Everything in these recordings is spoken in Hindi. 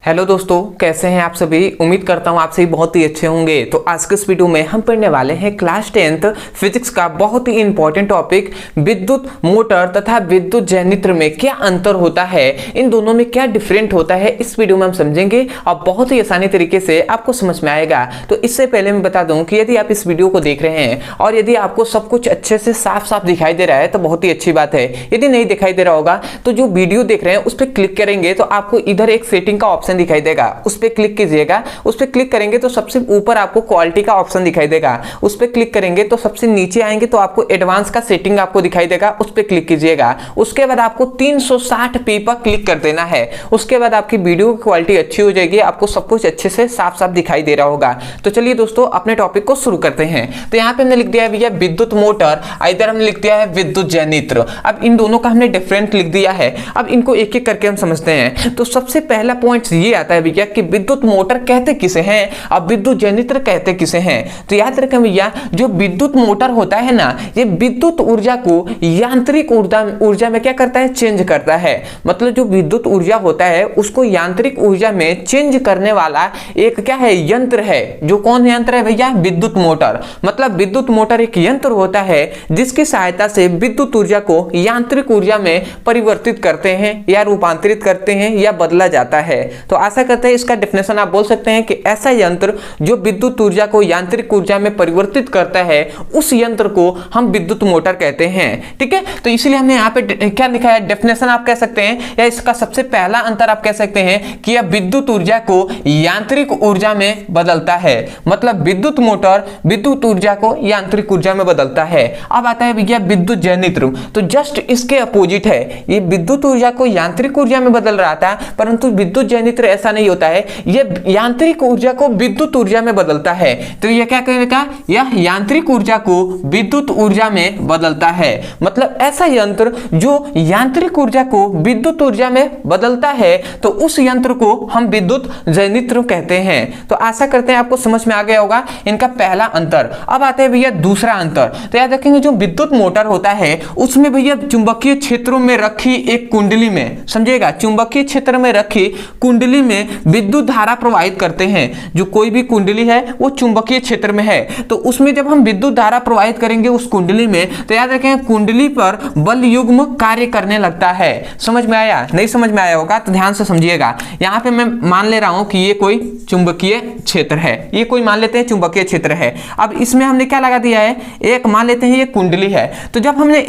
हेलो दोस्तों, कैसे हैं आप सभी। उम्मीद करता हूं आप सभी बहुत ही अच्छे होंगे। तो आज के इस वीडियो में हम पढ़ने वाले हैं क्लास 10th फिजिक्स का बहुत ही इंपॉर्टेंट टॉपिक विद्युत मोटर तथा विद्युत जनरेटर में क्या अंतर होता है, इन दोनों में क्या डिफरेंट होता है, इस वीडियो में हम समझेंगे और बहुत ही आसानी तरीके से आपको समझ में आएगा। तो इससे पहले मैं बता दूं कि यदि आप इस वीडियो को देख रहे हैं और यदि आपको सब कुछ अच्छे से साफ साफ दिखाई दे रहा है तो बहुत ही अच्छी बात है। यदि नहीं दिखाई दे रहा होगा तो जो वीडियो देख रहे हैं उस पर क्लिक करेंगे तो आपको इधर एक सेटिंग का ऑप्शन दिखाई देगा, उस पर क्लिक कीजिएगा। उस पर क्लिक करेंगे तो सबसे ऊपर आपको क्वालिटी का ऑप्शन दिखाई देगा, उस पर क्लिक करेंगे तो सबसे नीचे आएंगे तो आपको एडवांस का सेटिंग आपको दिखाई देगा, उस पर क्लिक कीजिएगा। उसके बाद आपको 360p पर क्लिक कर देना है। उसके बाद आपकी वीडियो की क्वालिटी अच्छी हो जाएगी, आपको सब कुछ अच्छे से साफ साफ दिखाई दे रहा होगा। तो चलिए दोस्तों अपने टॉपिक को शुरू करते हैं। तो यहाँ पे हमने लिख दिया है भैया विद्युत मोटर, इधर हमने लिख दिया है विद्युत जनरेटर। अब इन दोनों का हमने डिफरेंट लिख दिया है। अब इनको एक एक करके हम समझते हैं। तो सबसे पहला पॉइंट ये आता है भैया कि विद्युत मोटर कहते किसे हैं, अब विद्युत जनरेटर कहते किसे हैं। तो याद रखें भैया, जो विद्युत मोटर होता है ना, ये विद्युत ऊर्जा को यांत्रिक ऊर्जा में क्या करता है, चेंज करता है। मतलब जो विद्युत ऊर्जा होता है उसको यांत्रिक ऊर्जा में चेंज करने वाला एक क्या है, यंत्र है। जो कौन यंत्र है भैया, विद्युत मोटर। मतलब विद्युत मोटर एक यंत्र होता है जिसकी सहायता से विद्युत ऊर्जा को यांत्रिक ऊर्जा में परिवर्तित करते हैं या रूपांतरित करते हैं या बदला जाता है। तो आशा करते हैं इसका डेफिनेशन आप बोल सकते हैं कि ऐसा यंत्र जो विद्युत ऊर्जा को यांत्रिक ऊर्जा में परिवर्तित करता है उस यंत्र को हम विद्युत मोटर कहते हैं। ठीक है, तो इसलिए हमने यहाँ पे क्या लिखा है, डेफिनेशन आप कह सकते हैं या इसका सबसे पहला अंतर आप कह सकते हैं कि यह विद्युत ऊर्जा को यांत्रिक ऊर्जा में बदलता है। मतलब विद्युत मोटर विद्युत ऊर्जा को यांत्रिक ऊर्जा में बदलता है। अब आता है भैया विद्युत जनरेटर, तो जस्ट इसके अपोजिट है। ये विद्युत ऊर्जा को यांत्रिक ऊर्जा में बदल रहा था, परंतु विद्युत जनरेटर ऐसा नहीं होता है, यह यांत्रिक ऊर्जा को विद्युत ऊर्जा में बदलता है। तो यह क्या कहेगा, यह यांत्रिक ऊर्जा को विद्युत ऊर्जा में बदलता है। मतलब ऐसा यंत्र जो यांत्रिक ऊर्जा को विद्युत ऊर्जा में बदलता है तो उस यंत्र को हम विद्युत जनरेटर कहते हैं। तो आशा करते हैं आपको समझ में आ गया होगा इनका पहला अंतर। अब आते हैं भैया दूसरा अंतर। तो याद रखेंगे जो विद्युत मोटर होता है उसमें भैया चुंबकीय क्षेत्रों में रखी एक कुंडली में, समझिएगा, चुंबकीय क्षेत्र में रखी कुंडली में विद्युत धारा प्रवाहित करते हैं। जो कोई भी कुंडली है वो चुंबकीय क्षेत्र में है, तो उसमें जब हम विद्युत धारा प्रवाहित करेंगे उस कुंडली में, तो याद रखें कुंडली पर बल युग्म कार्य करने लगता है। समझ में आया, नहीं समझ में आया होगा तो ध्यान से समझिएगा। यहाँ पे मैं मान ले रहा हूं कि ये कोई चुंबकीय क्षेत्र है, ये कोई मान लेते हैं चुंबकीय क्षेत्र है। अब इसमें हमने क्या लगा दिया है, एक मान लेते हैं ये कुंडली है। तो जब हमने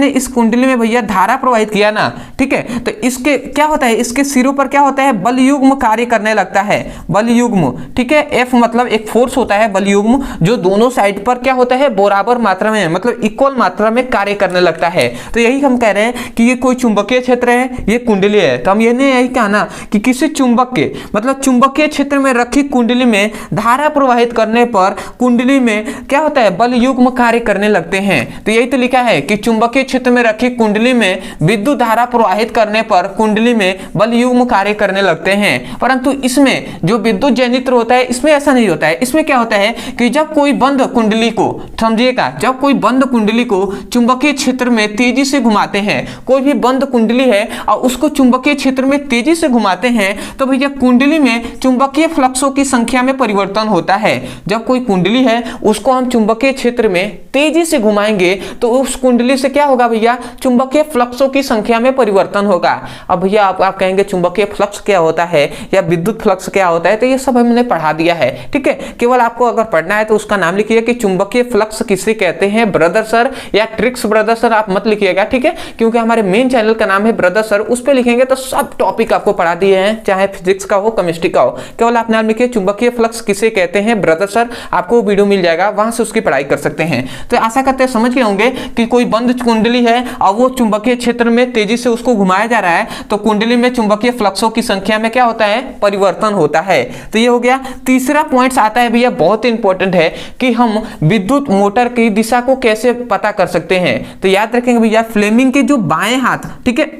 इस कुंडली में भैया धारा प्रवाहित किया ना, ठीक है, तो इसके क्या होता है, इसके सिरों पर क्या होता है, बल युग्म कार्य करने लगता है। बल युग्म, ठीक है, F मतलब एक फोर्स होता है बल युग्म जो दोनों साइड पर क्या होता है, बराबर मात्रा में, मतलब इक्वल मात्रा में कार्य करने लगता है। तो यही हम कह रहे हैं कि ये कोई चुंबकीय क्षेत्र है, ये कुंडली है। तो हम ये नहीं यही कहना कि किसी चुंबक के मतलब चुंबकीय क्षेत्र में रखी कुंडली में धारा प्रवाहित करने पर कुंडली में क्या होता है, बल युग्म कार्य करने लगते हैं। तो यही तो लिखा है कि चुंबकीय क्षेत्र में रखी कुंडली में विद्युत धारा प्रवाहित करने पर कुंडली में बल युग्म कार्य करने लगते हैं। परंतु इसमें जो विद्युत जनरेटर होता है इसमें ऐसा नहीं होता है। इसमें क्या होता है कि जब कोई बंद कुंडली को, समझिएगा, जब कोई बंद कुंडली को चुंबकीय क्षेत्र में तेजी से घुमाते हैं, कोई भी बंद कुंडली है और उसको चुंबकीय क्षेत्र में तेजी से घुमाते हैं, तो भैया कुंडली में चुंबकीय फ्लक्सों की संख्या में परिवर्तन होता है। जब कोई कुंडली है उसको हम चुंबकीय क्षेत्र में तेजी से घुमाएंगे तो उस कुंडली से क्या होगा भैया, चुंबकीय फ्लक्सों की संख्या में परिवर्तन होगा। अब भैया आप कहेंगे चुंबकीय फ्लक्स क्या होता है या विद्युत फ्लक्स क्या होता है, तो ये सब हमने पढ़ा दिया है। ठीक है, केवल आपको अगर पढ़ना है तो उसका नाम लिखिए कि चुंबकीय फ्लक्स किसे कहते हैं, ब्रदर सर या ट्रिक्स ब्रदर सर आप मत लिखिएगा, ठीक है, क्योंकि हमारे मेन चैनल का नाम है ब्रदर सर, उस पर लिखेंगे तो सब टॉपिक आपको पढ़ा दिए हैं, चाहे फिजिक्स का हो केमिस्ट्री का हो। केवल आप नाम लिखिए चुंबकीय फ्लक्स किसे कहते हैं ब्रदर सर, आपको वीडियो मिल जाएगा, वहां से उसकी पढ़ाई कर सकते हैं। तो आशा करते हैं समझ गए होंगे कि कोई बंद कुंडली है और वो चुंबकीय क्षेत्र में तेजी से उसको घुमाया जा रहा है, तो कुंडली में चुंबकीय फ्लक्सों की संख्या में क्या होता है, परिवर्तन होता है। तो ये हो गया। तीसरा पॉइंट आता है भैया, बहुत इंपॉर्टेंट है कि हम विद्युत मोटर की दिशा को कैसे पता कर सकते हैं। तो याद रखेंगे भैया फ्लेमिंग के जो बाएं हाथ, ठीक है,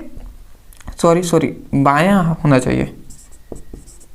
सॉरी बायां होना चाहिए,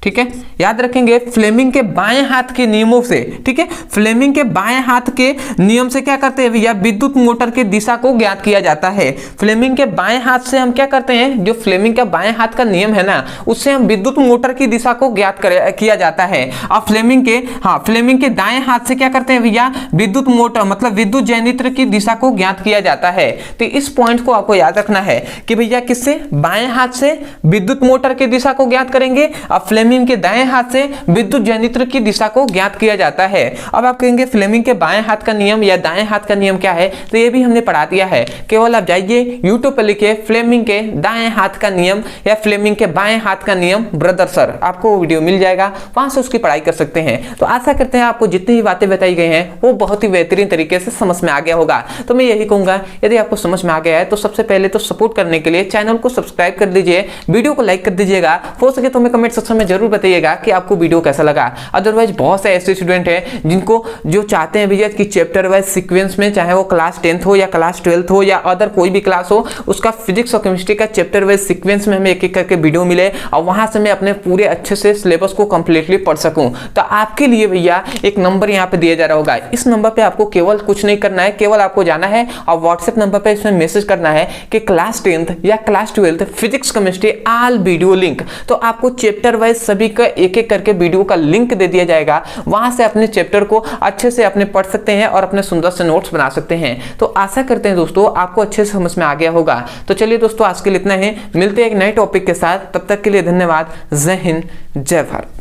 ठीक है, याद रखेंगे फ्लेमिंग के बाएं हाथ के नियमों से। ठीक है, फ्लेमिंग के बाएं हाथ के नियम से क्या करते हैं भैया, विद्युत मोटर की दिशा को ज्ञात किया जाता है। फ्लेमिंग के बाएं हाथ से हम क्या करते हैं, जो फ्लेमिंग का बाएं हाथ का नियम है ना, उससे हम विद्युत मोटर की दिशा को ज्ञात किया जाता है। और फ्लेमिंग के दाएं हाथ से क्या करते हैं भैया, विद्युत मोटर मतलब विद्युत जनित्र की दिशा को ज्ञात किया जाता है। तो इस पॉइंट को आपको याद रखना है कि भैया किससे, बाएं हाथ से विद्युत मोटर की दिशा को ज्ञात करेंगे और फ्लेमिंग के दाएं हाथ से विद्युत जनित्र की दिशा को ज्ञात किया जाता है। अब आप कहेंगे फ्लेमिंग के बाएं हाथ का नियम या दाएं हाथ का नियम क्या है, तो ये भी हमने पढ़ा दिया है। केवल आप जाइए यूट्यूब पर लिखिए फ्लेमिंग के दाएं हाथ का नियम या फ्लेमिंग के बाएं हाथ का नियम ब्रदर सर, आपको वो वीडियो मिल जाएगा, वहां से उसकी पढ़ाई कर सकते हैं। तो आशा करते हैं आपको जितनी भी बातें बताई गई हैं वो बहुत ही बेहतरीन तरीके से समझ में आ गया होगा। तो मैं यही कहूंगा, यदि आपको समझ में आ गया है तो सबसे पहले तो सपोर्ट करने के लिए चैनल को सब्सक्राइब कर दीजिए, वीडियो को लाइक कर दीजिएगा, हो सके तो हमें कमेंट सेक्शन में जरूर बताइएगा कि आपको वीडियो कैसा लगा। अदरवाइज बहुत से ऐसे स्टूडेंट हैं जिनको जो चाहते हैं भैया कि चैप्टर वाइज सीक्वेंस में, चाहे वो क्लास 10th हो या क्लास 12th हो या अदर कोई भी क्लास हो, उसका फिजिक्स और केमिस्ट्री का चैप्टर वाइज सीक्वेंस में हमें एक एक करके वीडियो मिले और वहां से मैं अपने पूरे अच्छे से सिलेबस को कंप्लीटली पढ़ सकूं। तो आपके लिए भैया एक नंबर यहाँ पे दिया जा रहा होगा, इस नंबर पे आपको केवल कुछ नहीं करना है, केवल आपको जाना है और व्हाट्सएप नंबर पे इसमें मैसेज करना है कि क्लास 10th या class 12th physics chemistry all video link. तो आपको चैप्टर वाइज सभी का एक एक करके वीडियो का लिंक दे दिया जाएगा, वहां से अपने चैप्टर को अच्छे से अपने पढ़ सकते हैं और अपने सुंदर से नोट्स बना सकते हैं। तो आशा करते हैं दोस्तों आपको अच्छे से समझ में आ गया होगा। तो चलिए दोस्तों आज के लिए इतना ही, मिलते हैं एक नए टॉपिक के साथ, तब तक के लिए धन्यवाद। जय हिंद, जय भारत।